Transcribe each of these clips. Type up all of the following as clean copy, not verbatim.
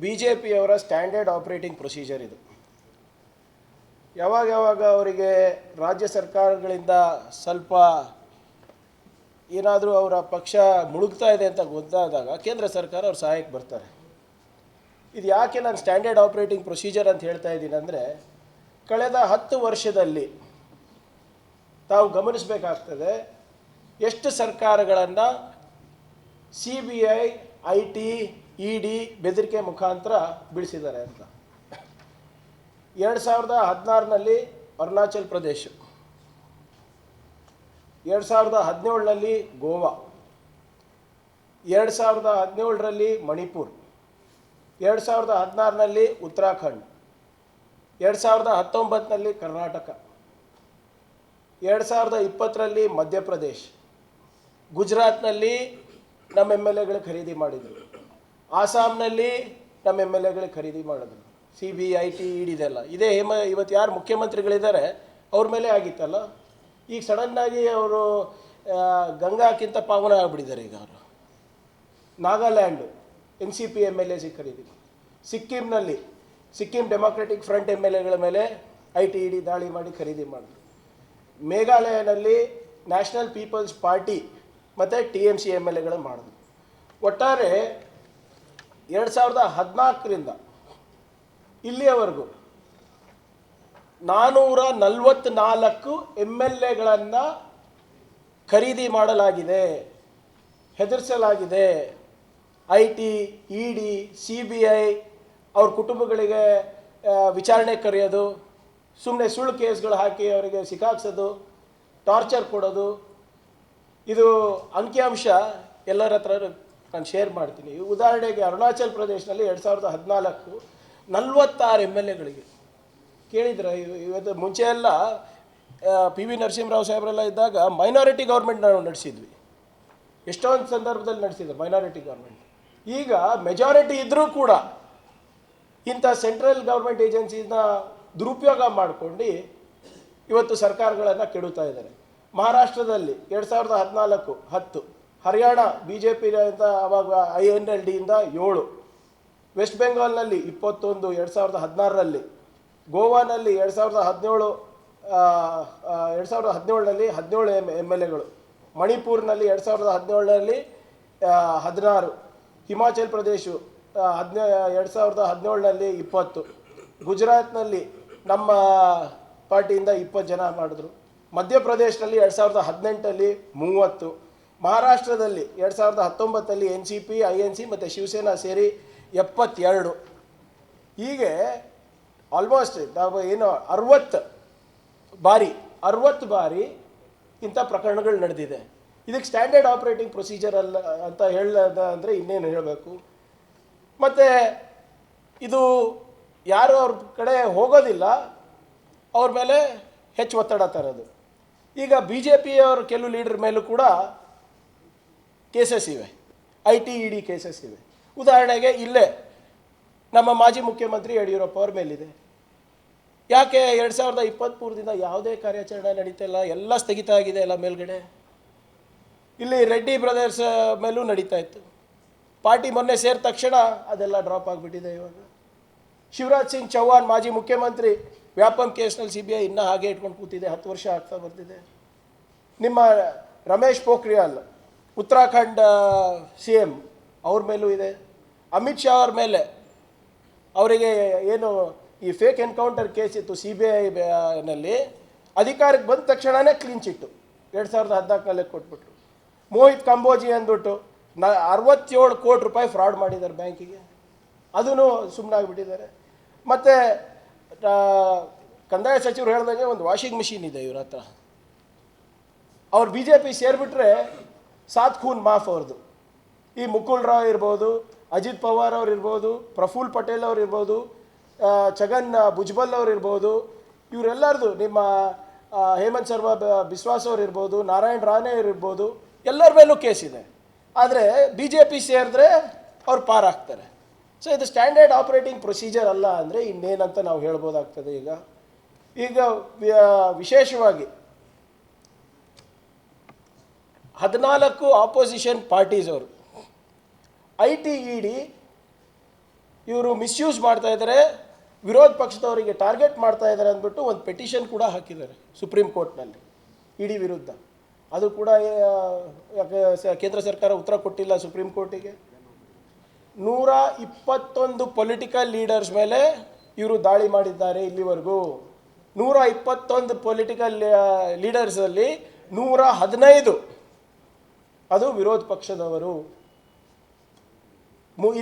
B J ಪಿಯವರ standard operating procedure ಇದು. ಯಾವಾಗ ಅವರಿಗೆ ರಾಜ್ಯ ಸರ್ಕಾರಗಳಿಂದ ಸ್ವಲ್ಪ ಏನಾದರೂ ಅವರ ಪಕ್ಷ ಮುಳುಗ್ತಾ ಇದೆ ಅಂತ ಗೊತ್ತಾದಾಗ ಕೇಂದ್ರ ಸರ್ಕಾರ ಅವ್ರ ಸಹಾಯಕ್ಕೆ ಬರ್ತಾರೆ. ಇದು ಯಾಕೆ ನಾನು ಸ್ಟ್ಯಾಂಡರ್ಡ್ ಆಪರೇಟಿಂಗ್ ಪ್ರೊಸೀಜರ್ ಅಂತ ಹೇಳ್ತಾ ಇದ್ದೀನಿ ಅಂದರೆ, ಕಳೆದ 10 ವರ್ಷದಲ್ಲಿ ತಾವು ಗಮನಿಸಬೇಕಾಗ್ತದೆ ಎಷ್ಟು ಸರ್ಕಾರಗಳನ್ನು CBI, IT, ED ಬೆದರಿಕೆ ಮುಖಾಂತರ ಬೀಳಿಸಿದ್ದಾರೆ ಅಂತ. 2016ರಲ್ಲಿ ಅರುಣಾಚಲ್ ಪ್ರದೇಶ್, 2017ರಲ್ಲಿ ಗೋವಾ, 2017ರಲ್ಲಿ ಮಣಿಪುರ್, 2016ರಲ್ಲಿ ಉತ್ತರಾಖಂಡ್, 2019ನಲ್ಲಿ ಕರ್ನಾಟಕ, 2020ರಲ್ಲಿ ಮಧ್ಯಪ್ರದೇಶ್, ಗುಜರಾತ್ನಲ್ಲಿ ನಮ್ಮ MLAಗಳು ಖರೀದಿ ಮಾಡಿದರು, ಆಸಾಮ್ನಲ್ಲಿ ನಮ್ಮ MLAಗಳು ಖರೀದಿ ಮಾಡಿದ್ರು. CBI, IT, ED ಇದೆಲ್ಲ ಇದೇ ಇವತ್ತು ಯಾರು ಮುಖ್ಯಮಂತ್ರಿಗಳಿದ್ದಾರೆ ಅವ್ರ ಮೇಲೆ ಆಗಿತ್ತಲ್ಲ. ಈಗ ಸಡನ್ನಾಗಿ ಅವರು ಗಂಗಾಕ್ಕಿಂತ ಪಾವನ ಆಗಿಬಿಟ್ಟಿದ್ದಾರೆ. ಈಗ ಅವರು ನಾಗಾಲ್ಯಾಂಡು NCP MLAs ಖರೀದಿ, ಸಿಕ್ಕಿಂನಲ್ಲಿ ಸಿಕ್ಕಿಂ ಡೆಮಾಕ್ರೆಟಿಕ್ ಫ್ರಂಟ್ MLAಗಳ ಮೇಲೆ IT, ED ದಾಳಿ ಮಾಡಿ ಖರೀದಿ ಮಾಡಿದ್ರು. ಮೇಘಾಲಯನಲ್ಲಿ ನ್ಯಾಷನಲ್ ಪೀಪಲ್ಸ್ ಪಾರ್ಟಿ ಮತ್ತು TMC MLAಗಳು ಮಾಡಿದ್ರು. ಒಟ್ಟಾರೆ 2014ರಿಂದ ಇಲ್ಲಿಯವರೆಗೂ 444 MLAಗಳನ್ನು ಖರೀದಿ ಮಾಡಲಾಗಿದೆ, ಹೆದರಿಸಲಾಗಿದೆ. IT, ED, CBI ಅವ್ರ ಕುಟುಂಬಗಳಿಗೆ ವಿಚಾರಣೆ ಕರೆಯೋದು, ಸುಮ್ಮನೆ ಸುಳ್ಳು ಕೇಸ್ಗಳು ಹಾಕಿ ಅವರಿಗೆ ಸಿಕ್ಕಾಕ್ಸೋದು, ಟಾರ್ಚರ್ ಕೊಡೋದು. ಇದು ಅಂಕಿಅಂಶ ಎಲ್ಲರ ಹತ್ರ ನಾನು ಶೇರ್ ಮಾಡ್ತೀನಿ. ಉದಾಹರಣೆಗೆ ಅರುಣಾಚಲ್ ಪ್ರದೇಶನಲ್ಲಿ 2014 46 MLAಗಳಿಗೆ ಕೇಳಿದ್ರೆ. ಇವತ್ತು ಮುಂಚೆ ಎಲ್ಲ PV ನರಸಿಂಹರಾವ್ ಸಾಹೇಬರೆಲ್ಲ ಇದ್ದಾಗ ಮೈನಾರಿಟಿ ಗೌರ್ಮೆಂಟ್ ನಾವು ನಡೆಸಿದ್ವಿ, ಎಷ್ಟೊಂದು ಸಂದರ್ಭದಲ್ಲಿ ನಡೆಸಿದ್ರು ಮೈನಾರಿಟಿ ಗೌರ್ಮೆಂಟ್. ಈಗ ಮೆಜಾರಿಟಿ ಇದ್ದರೂ ಕೂಡ ಇಂಥ ಸೆಂಟ್ರಲ್ ಗೌರ್ಮೆಂಟ್ ಏಜೆನ್ಸಿನ ದುರುಪಯೋಗ ಮಾಡ್ಕೊಂಡು ಇವತ್ತು ಸರ್ಕಾರಗಳನ್ನು ಕೆಡುತ್ತಾ ಇದ್ದಾರೆ. ಮಹಾರಾಷ್ಟ್ರದಲ್ಲಿ 2014 10, ಹರಿಯಾಣ BJP ಅವಾಗ INLDಯಿಂದ 7, ವೆಸ್ಟ್ ಬೆಂಗಾಲ್ನಲ್ಲಿ 21 2016ರಲ್ಲಿ, ಗೋವಾನಲ್ಲಿ 2017ನಲ್ಲಿ 17 MLAಗಳು, ಮಣಿಪೂರ್ನಲ್ಲಿ 2017ರಲ್ಲಿ 16, ಹಿಮಾಚಲ್ ಪ್ರದೇಶ 2017ನಲ್ಲಿ 20, ಗುಜರಾತ್ನಲ್ಲಿ ನಮ್ಮ ಪಾರ್ಟಿಯಿಂದ 20 ಜನ ಮಾಡಿದ್ರು, ಮಧ್ಯಪ್ರದೇಶದಲ್ಲಿ 2018ರಲ್ಲಿ 30, ಮಹಾರಾಷ್ಟ್ರದಲ್ಲಿ 2019ರಲ್ಲಿ NCP, INC ಮತ್ತು ಶಿವಸೇನಾ ಸೇರಿ 72. ಹೀಗೆ ಆಲ್ಮೋಸ್ಟ್ ನಾವು ಏನು 60 ಬಾರಿ ಇಂಥ ಪ್ರಕರಣಗಳು ನಡೆದಿದೆ. ಇದಕ್ಕೆ ಸ್ಟ್ಯಾಂಡರ್ಡ್ ಆಪರೇಟಿಂಗ್ ಪ್ರೊಸೀಜರ್ ಅಲ್ಲ ಅಂತ ಹೇಳದ ಅಂದರೆ ಇನ್ನೇನು ಹೇಳಬೇಕು. ಮತ್ತು ಇದು ಯಾರು ಅವ್ರ ಕಡೆ ಹೋಗೋದಿಲ್ಲ, ಅವ್ರ ಮೇಲೆ ಹೆಚ್ಚು ಒತ್ತಡ ತರೋದು. ಈಗ BJP ಅವ್ರ ಕೆಲವು ಲೀಡರ್ ಮೇಲೂ ಕೂಡ ಕೇಸಸ್ ಇವೆ, IT, ED ಕೇಸಸ್ ಇವೆ. ಉದಾಹರಣೆಗೆ ಇಲ್ಲೇ ನಮ್ಮ ಮಾಜಿ ಮುಖ್ಯಮಂತ್ರಿ ಯಡಿಯೂರಪ್ಪ ಅವ್ರ ಮೇಲಿದೆ. ಯಾಕೆ 2023ದಿಂದ ಯಾವುದೇ ಕಾರ್ಯಾಚರಣೆ ನಡೀತಾ ಇಲ್ಲ, ಎಲ್ಲ ಸ್ಥಗಿತ ಆಗಿದೆ, ಎಲ್ಲ ಮೇಲ್ಗಡೆ. ಇಲ್ಲಿ ರೆಡ್ಡಿ ಬ್ರದರ್ಸ್ ಮೇಲೂ ನಡೀತಾ ಇತ್ತು. ಪಾರ್ಟಿ ಮೊನ್ನೆ ಸೇರಿದ ತಕ್ಷಣ ಅದೆಲ್ಲ ಡ್ರಾಪ್ ಆಗಿಬಿಟ್ಟಿದೆ. ಇವಾಗ ಶಿವರಾಜ್ ಸಿಂಗ್ ಚೌಹಾಣ್ ಮಾಜಿ ಮುಖ್ಯಮಂತ್ರಿ ವ್ಯಾಪಂ ಕೇಸ್ನಲ್ಲಿ CBI ಇನ್ನೂ ಹಾಗೆ ಇಟ್ಕೊಂಡು ಕೂತಿದೆ, 10 ವರ್ಷ ಆಗ್ತಾ ಬರ್ತಿದೆ. ನಿಮ್ಮ ರಮೇಶ್ ಪೋಖ್ರಿಯಾಲ್ ಉತ್ತರಾಖಂಡ್ CM ಅವ್ರ ಮೇಲೂ ಇದೆ. ಅಮಿತ್ ಶಾ ಅವ್ರ ಮೇಲೆ ಅವರಿಗೆ ಏನು ಈ ಫೇಕ್ ಎನ್ಕೌಂಟರ್ ಕೇಸ್ ಇತ್ತು CBIನಲ್ಲಿ, ಅಧಿಕಾರಕ್ಕೆ ಬಂದ ತಕ್ಷಣವೇ ಕ್ಲೀನ್ ಚಿಟ್ಟು 2014ನಲ್ಲಿ ಕೊಟ್ಬಿಟ್ರು. ಮೋಹಿತ್ ಕಂಬೋಜಿ ಅಂದ್ಬಿಟ್ಟು 67 ಕೋಟಿ ರೂಪಾಯಿ ಫ್ರಾಡ್ ಮಾಡಿದ್ದಾರೆ ಬ್ಯಾಂಕಿಗೆ, ಅದೂ ಸುಮ್ಮನಾಗಿಬಿಟ್ಟಿದ್ದಾರೆ. ಮತ್ತು ಕಂದಾಯ ಸಚಿವರು ಹೇಳ್ದಂಗೆ ಒಂದು ವಾಷಿಂಗ್ ಮಿಷಿನ್ ಇದೆ ಇವ್ರ ಹತ್ರ. ಅವ್ರು BJP ಸೇರಿಬಿಟ್ರೆ 7 ಖೂನ್ ಮಾಫ್ ಅವ್ರದ್ದು. ಈ ಮುಕುಲ್ ರಾವ್ ಇರ್ಬೋದು, ಅಜಿತ್ ಪವಾರ್ ಅವ್ರು ಇರ್ಬೋದು, ಪ್ರಫುಲ್ ಪಟೇಲ್ ಅವ್ರು ಇರ್ಬೋದು, ಛಗನ್ ಭುಜ್ಬಲ್ ಅವ್ರು ಇರ್ಬೋದು, ಇವರೆಲ್ಲರದು, ನಿಮ್ಮ ಹೇಮಂತ್ ಶರ್ಮಾ ಬಿಸ್ವಾಸ್ ಅವ್ರು ಇರ್ಬೋದು, ನಾರಾಯಣ್ ರಾಣೆ ಇರ್ಬೋದು, ಎಲ್ಲರ ಮೇಲೂ ಕೇಸ್ ಇದೆ. ಆದರೆ BJP ಸೇರಿದ್ರೆ ಅವ್ರು ಪಾರಾಗ್ತಾರೆ. ಸೊ ಇದು ಸ್ಟ್ಯಾಂಡರ್ಡ್ ಆಪರೇಟಿಂಗ್ ಪ್ರೊಸೀಜರ್ ಅಲ್ಲ ಅಂದರೆ ಇನ್ನೇನಂತ ನಾವು ಹೇಳ್ಬೋದಾಗ್ತದೆ. ಈಗ ವಿಶೇಷವಾಗಿ 14 ಆಪೋಸಿಷನ್ ಪಾರ್ಟೀಸ್ ಅವರು IT, ED ಇವರು ಮಿಸ್ಯೂಸ್ ಮಾಡ್ತಾ ಇದ್ದಾರೆ, ವಿರೋಧ ಪಕ್ಷದವರಿಗೆ ಟಾರ್ಗೆಟ್ ಮಾಡ್ತಾ ಇದ್ದಾರೆ ಅಂದ್ಬಿಟ್ಟು ಒಂದು ಪೆಟಿಷನ್ ಕೂಡ ಹಾಕಿದ್ದಾರೆ ಸುಪ್ರೀಂ ಕೋರ್ಟ್ನಲ್ಲಿ ಇಡಿ ವಿರುದ್ಧ. ಅದು ಕೂಡ ಕೇಂದ್ರ ಸರ್ಕಾರ ಉತ್ತರ ಕೊಟ್ಟಿಲ್ಲ ಸುಪ್ರೀಂ ಕೋರ್ಟಿಗೆ. 121 ಪೊಲಿಟಿಕಲ್ ಲೀಡರ್ಸ್ ಮೇಲೆ ಇವರು ದಾಳಿ ಮಾಡಿದ್ದಾರೆ ಇಲ್ಲಿವರೆಗೂ. 121 ಪೊಲಿಟಿಕಲ್ ಲೀಡರ್ಸಲ್ಲಿ 115 ಅದು ವಿರೋಧ ಪಕ್ಷದವರು.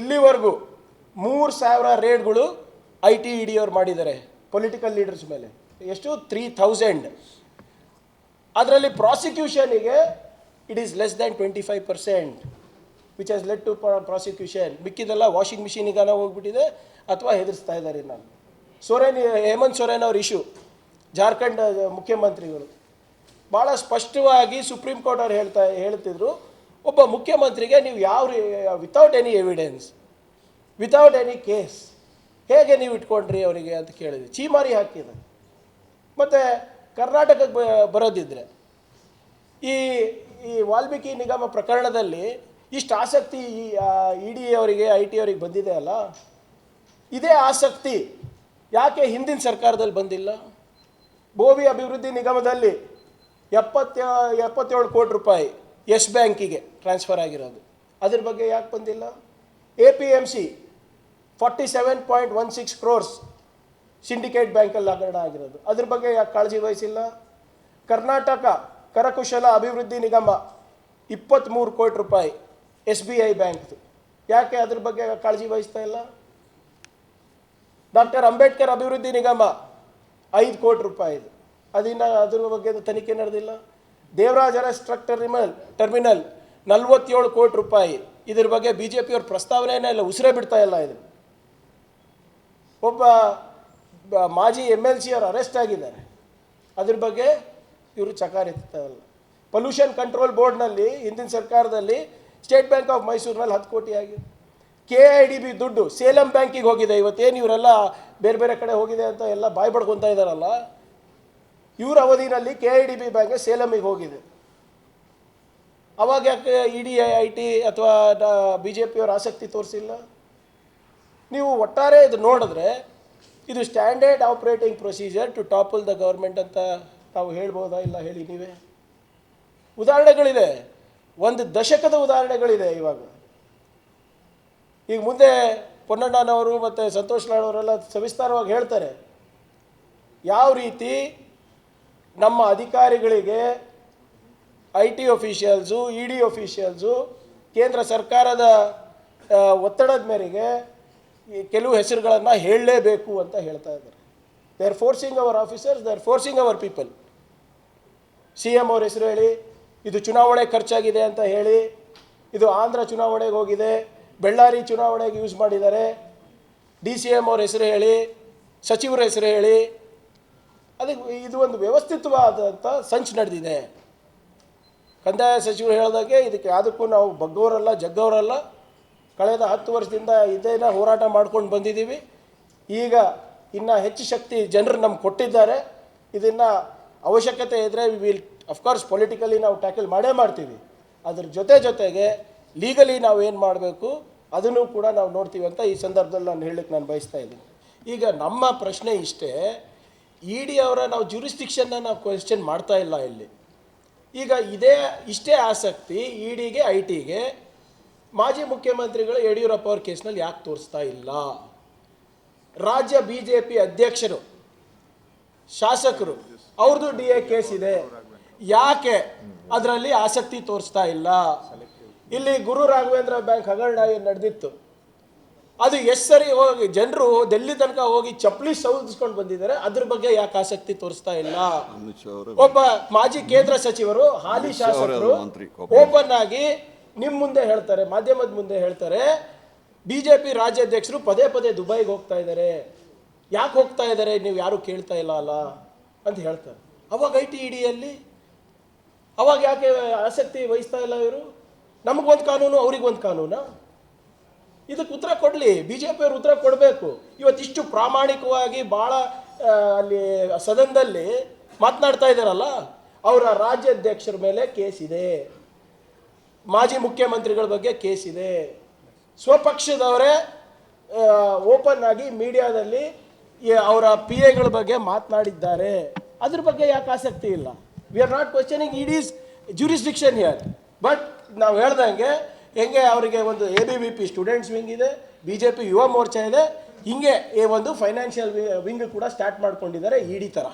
ಇಲ್ಲಿವರೆಗೂ 3000 ರೇಡ್ಗಳು IT ED ಅವ್ರು ಮಾಡಿದ್ದಾರೆ ಪೊಲಿಟಿಕಲ್ ಲೀಡರ್ಸ್ ಮೇಲೆ. ಎಷ್ಟು? 3000. ಅದರಲ್ಲಿ ಪ್ರಾಸಿಕ್ಯೂಷನಿಗೆ it is less than 25%, which has led to prosecution. ಮಿಕ್ಕಿದೆಲ್ಲ ವಾಷಿಂಗ್ ಮಿಷಿನಿಗಾನ ಹೋಗ್ಬಿಟ್ಟಿದೆ ಅಥವಾ ಹೆದರಿಸ್ತಾ ಇದ್ದಾರೆ. ನಾನು ಹೇಮಂತ್ ಸೊರೇನ್ ಅವ್ರ ಇಶ್ಯೂ, ಜಾರ್ಖಂಡ್ ಮುಖ್ಯಮಂತ್ರಿಗಳು ಭಾಳ ಸ್ಪಷ್ಟವಾಗಿ ಸುಪ್ರೀಂ ಕೋರ್ಟ್ ಅವ್ರು ಹೇಳ್ತಿದ್ರು, ಒಬ್ಬ ಮುಖ್ಯಮಂತ್ರಿಗೆ ನೀವು without any evidence, without any case ಹೇಗೆ ನೀವು ಇಟ್ಕೊಂಡ್ರಿ ಅವರಿಗೆ ಅಂತ ಕೇಳಿದ್ವಿ. ಚೀಮಾರಿ ಹಾಕಿದೆ. ಮತ್ತು ಕರ್ನಾಟಕಕ್ಕೆ ಬರೋದಿದ್ರೆ ಈ ವಾಲ್ಮೀಕಿ ನಿಗಮ ಪ್ರಕರಣದಲ್ಲಿ ಇಷ್ಟು ಆಸಕ್ತಿ ED ಅವರಿಗೆ IT ಅವರಿಗೆ ಬಂದಿದೆ ಅಲ್ಲ, ಇದೇ ಆಸಕ್ತಿ ಯಾಕೆ ಹಿಂದಿನ ಸರ್ಕಾರದಲ್ಲಿ ಬಂದಿಲ್ಲ? ಭೋವಿ ಅಭಿವೃದ್ಧಿ ನಿಗಮದಲ್ಲಿ 77 ಕೋಟಿ ರೂಪಾಯಿ ಯೆಸ್ ಬ್ಯಾಂಕಿಗೆ ಟ್ರಾನ್ಸ್ಫರ್ ಆಗಿರೋದು, ಅದ್ರ ಬಗ್ಗೆ ಯಾಕೆ ಬಂದಿಲ್ಲ? APMC 47.16 crores ಸಿಂಡಿಕೇಟ್ ಬ್ಯಾಂಕಲ್ಲಿ ಹಗರಣ ಆಗಿರೋದು, ಅದ್ರ ಬಗ್ಗೆ ಯಾಕೆ ಕಾಳಜಿ ವಹಿಸಿಲ್ಲ? ಕರ್ನಾಟಕ ಕರಕುಶಲ ಅಭಿವೃದ್ಧಿ ನಿಗಮ 23 ಕೋಟಿ ರೂಪಾಯಿ SBI ಬ್ಯಾಂಕ್ದು, ಯಾಕೆ ಅದ್ರ ಬಗ್ಗೆ ಕಾಳಜಿ ವಹಿಸ್ತಾ ಇಲ್ಲ? ಡಾಕ್ಟರ್ ಅಂಬೇಡ್ಕರ್ ಅಭಿವೃದ್ಧಿ ನಿಗಮ 5 ಕೋಟಿ ರೂಪಾಯಿದು, ಅದ್ರ ಬಗ್ಗೆ ತನಿಖೆ ನಡೆದಿಲ್ಲ. ದೇವರಾಜ ಅರಸ್ ಟ್ರಕ್ ಟರ್ಮಿನಲ್ 47 ಕೋಟಿ ರೂಪಾಯಿ, ಇದ್ರ ಬಗ್ಗೆ BJP ಅವ್ರ ಪ್ರಸ್ತಾವನೆಯೇ ಇಲ್ಲ, ಉಸಿರೇ ಬಿಡ್ತಾ ಇಲ್ಲ. ಇದು ಒಬ್ಬ ಮಾಜಿ MLC ಅವರು ಅರೆಸ್ಟ್ ಆಗಿದ್ದಾರೆ, ಅದ್ರ ಬಗ್ಗೆ ಇವರು ಚಕಾರಿಲ್ಲ. ಪೊಲ್ಯೂಷನ್ ಕಂಟ್ರೋಲ್ ಬೋರ್ಡ್ನಲ್ಲಿ ಹಿಂದಿನ ಸರ್ಕಾರದಲ್ಲಿ ಸ್ಟೇಟ್ ಬ್ಯಾಂಕ್ ಆಫ್ ಮೈಸೂರಿನಲ್ಲಿ 10 ಕೋಟಿ ಆಗಿದೆ. KIDB ದುಡ್ಡು ಸೇಲಂ ಬ್ಯಾಂಕಿಗೆ ಹೋಗಿದೆ. ಇವತ್ತೇನು ಇವರೆಲ್ಲ ಬೇರೆ ಬೇರೆ ಕಡೆ ಹೋಗಿದೆ ಅಂತ ಎಲ್ಲ ಬಾಯಿ ಪಡ್ಕೊತಾ ಇದ್ದಾರಲ್ಲ, ಇವರ ಅವಧಿನಲ್ಲಿ KIDB ಬ್ಯಾಂಕ್ ಸೇಲಮಿಗೆ ಹೋಗಿದೆ. ಅವಾಗ ಯಾಕೆ ED IT ಅಥವಾ BJP ಅವರ ಆಸಕ್ತಿ ತೋರಿಸಿಲ್ಲ? ನೀವು ಒಟ್ಟಾರೆ ಇದು ನೋಡಿದ್ರೆ ಇದು standard operating procedure to topple the government ಅಂತ ನಾವು ಹೇಳ್ಬೋದಾ? ಇಲ್ಲ, ಹೇಳಿ ನೀವೇ. ಉದಾಹರಣೆಗಳಿದೆ, 1 ದಶಕದ ಉದಾಹರಣೆಗಳಿದೆ. ಈಗ ಮುಂದೆ ಪೊನ್ನಣ್ಣನವರು ಮತ್ತು ಸಂತೋಷ್ ಲಾಡ್ ಅವರೆಲ್ಲ ಸವಿಸ್ತಾರವಾಗಿ ಹೇಳ್ತಾರೆ ಯಾವ ರೀತಿ ನಮ್ಮ ಅಧಿಕಾರಿಗಳಿಗೆ IT ಆಫೀಷಿಯಲ್ಸು ED ಆಫೀಷಿಯಲ್ಸು ಕೇಂದ್ರ ಸರ್ಕಾರದ ಒತ್ತಡದ ಮೇರೆಗೆ ಕೆಲವು ಹೆಸರುಗಳನ್ನು ಹೇಳಲೇಬೇಕು ಅಂತ ಹೇಳ್ತಾ ಇದ್ದಾರೆ. They are forcing our officers, they are forcing our people. CM ಅವ್ರ ಹೆಸರು ಹೇಳಿ, ಇದು ಚುನಾವಣೆ ಖರ್ಚಾಗಿದೆ ಅಂತ ಹೇಳಿ, ಇದು ಆಂಧ್ರ ಚುನಾವಣೆಗೆ ಹೋಗಿದೆ, ಬೆಳ್ಳಾರಿ ಚುನಾವಣೆಗೆ ಯೂಸ್ ಮಾಡಿದ್ದಾರೆ. DCM ಅವ್ರ ಹೆಸರು ಹೇಳಿ, ಸಚಿವರ ಹೆಸರು ಹೇಳಿ, ಅದಕ್ಕೆ ಇದು ಒಂದು ವ್ಯವಸ್ಥಿತವಾದಂಥ ಸಂಚು ನಡೆದಿದೆ. ಕಂದಾಯ ಸಚಿವರು ಹೇಳಿದಾಗೆ ಇದಕ್ಕೆ ಯಾವುದಕ್ಕೂ ನಾವು ಬಗ್ಗವರಲ್ಲ, ಜಗ್ಗವರಲ್ಲ. ಕಳೆದ 10 ವರ್ಷದಿಂದ ಇದೇನ ಹೋರಾಟ ಮಾಡ್ಕೊಂಡು ಬಂದಿದ್ದೀವಿ. ಈಗ ಇನ್ನು ಹೆಚ್ಚು ಶಕ್ತಿ ಜನರು ನಮ್ಗೆ ಕೊಟ್ಟಿದ್ದಾರೆ. ಇದನ್ನು ಅವಶ್ಯಕತೆ ಇದ್ದರೆ ವಿ ವಿಲ್ ಅಫ್ಕೋರ್ಸ್ ಪೊಲಿಟಿಕಲಿ ನಾವು ಟ್ಯಾಕಲ್ ಮಾಡೇ ಮಾಡ್ತೀವಿ. ಅದ್ರ ಜೊತೆಗೆ ಲೀಗಲಿ ನಾವು ಏನು ಮಾಡಬೇಕು ಅದನ್ನು ಕೂಡ ನಾವು ನೋಡ್ತೀವಿ ಅಂತ ಈ ಸಂದರ್ಭದಲ್ಲಿ ನಾನು ಹೇಳಲಿಕ್ಕೆ ನಾನು ಬಯಸ್ತಾ ಇದ್ದೀನಿ. ಈಗ ನಮ್ಮ ಪ್ರಶ್ನೆ ಇಷ್ಟೇ, ED ಅವರ ನಾವು ಜ್ಯೂರಿಸ್ಡಿಕ್ಷನ್ನ ನಾವು ಕ್ವೆಶ್ಚನ್ ಮಾಡ್ತಾ ಇಲ್ಲ ಇಲ್ಲಿ. ಈಗ ಇಷ್ಟೇ ಆಸಕ್ತಿ EDಗೆ ITಗೆ ಮಾಜಿ ಮುಖ್ಯಮಂತ್ರಿಗಳು ಯಡಿಯೂರಪ್ಪ ಅವ್ರ ಕೇಸ್ನಲ್ಲಿ ಯಾಕೆ ತೋರಿಸ್ತಾ ಇಲ್ಲ? ರಾಜ್ಯ BJP ಅಧ್ಯಕ್ಷರು, ಶಾಸಕರು, ಅವ್ರದ್ದು DA ಕೇಸ್ ಇದೆ, ಯಾಕೆ ಅದರಲ್ಲಿ ಆಸಕ್ತಿ ತೋರಿಸ್ತಾ ಇಲ್ಲ? ಇಲ್ಲಿ ಗುರು ರಾಘವೇಂದ್ರ ಬ್ಯಾಂಕ್ ಹಗರಣ ನಡೆದಿತ್ತು, ಅದು ಎಷ್ಟು ಸರಿ ಹೋಗಿ ಜನರು ಡೆಲ್ಲಿ ತನಕ ಹೋಗಿ ಚಪ್ಪಲಿ ಸೌದಿಸ್ಕೊಂಡು ಬಂದಿದ್ದಾರೆ, ಅದ್ರ ಬಗ್ಗೆ ಯಾಕೆ ಆಸಕ್ತಿ ತೋರಿಸ್ತಾ ಇಲ್ಲ? ಒಬ್ಬ ಮಾಜಿ ಕೇಂದ್ರ ಸಚಿವರು, ಹಾಲಿ ಶಾಸಕರು ಓಪನ್ ಆಗಿ ನಿಮ್ಮ ಮುಂದೆ ಹೇಳ್ತಾರೆ, ಮಾಧ್ಯಮದ ಮುಂದೆ ಹೇಳ್ತಾರೆ, BJP ರಾಜ್ಯಾಧ್ಯಕ್ಷರು ಪದೇ ಪದೇ ದುಬೈಗೆ ಹೋಗ್ತಾ ಇದ್ದಾರೆ, ಯಾಕೆ ಹೋಗ್ತಾ ಇದ್ದಾರೆ ನೀವು ಯಾರು ಕೇಳ್ತಾ ಇಲ್ಲ ಅಲ್ಲ ಅಂತ ಹೇಳ್ತಾರೆ. ಅವಾಗ IT EDಯಲ್ಲಿ ಅವಾಗ ಯಾಕೆ ಆಸಕ್ತಿ ವಹಿಸ್ತಾ ಇಲ್ಲ ಇವರು? ನಮಗೊಂದು ಕಾನೂನು, ಅವ್ರಿಗೊಂದು ಕಾನೂನಾ? ಇದಕ್ಕೆ ಉತ್ತರ ಕೊಡಲಿ, BJP ಅವರು ಉತ್ತರ ಕೊಡಬೇಕು. ಇವತ್ತಿಷ್ಟು ಪ್ರಾಮಾಣಿಕವಾಗಿ ಭಾಳ ಅಲ್ಲಿ ಸದನದಲ್ಲಿ ಮಾತನಾಡ್ತಾ ಇದ್ದಾರಲ್ಲ, ಅವರ ರಾಜ್ಯಾಧ್ಯಕ್ಷರ ಮೇಲೆ ಕೇಸ್ ಇದೆ, ಮಾಜಿ ಮುಖ್ಯಮಂತ್ರಿಗಳ ಬಗ್ಗೆ ಕೇಸ್ ಇದೆ, ಸ್ವಪಕ್ಷದವರೇ ಓಪನ್ ಆಗಿ ಮೀಡಿಯಾದಲ್ಲಿ ಅವರ ಪಿ ಎಗಳ ಬಗ್ಗೆ ಮಾತನಾಡಿದ್ದಾರೆ. ಅದ್ರ ಬಗ್ಗೆ ಯಾಕೆ ಆಸಕ್ತಿ ಇಲ್ಲ? We are not questioning it is jurisdiction here. But ನಾವು ಹೇಳ್ದಂಗೆ ಹೆಂಗೆ ಅವರಿಗೆ ಒಂದು ABVP ಸ್ಟೂಡೆಂಟ್ಸ್ ವಿಂಗ್ ಇದೆ, BJP ಯುವ ಮೋರ್ಚಾ ಇದೆ, ಹಿಂಗೆ ಒಂದು ಫೈನಾನ್ಷಿಯಲ್ ವಿಂಗ್ ಕೂಡ ಸ್ಟಾರ್ಟ್ ಮಾಡ್ಕೊಂಡಿದ್ದಾರೆ ED ಥರ.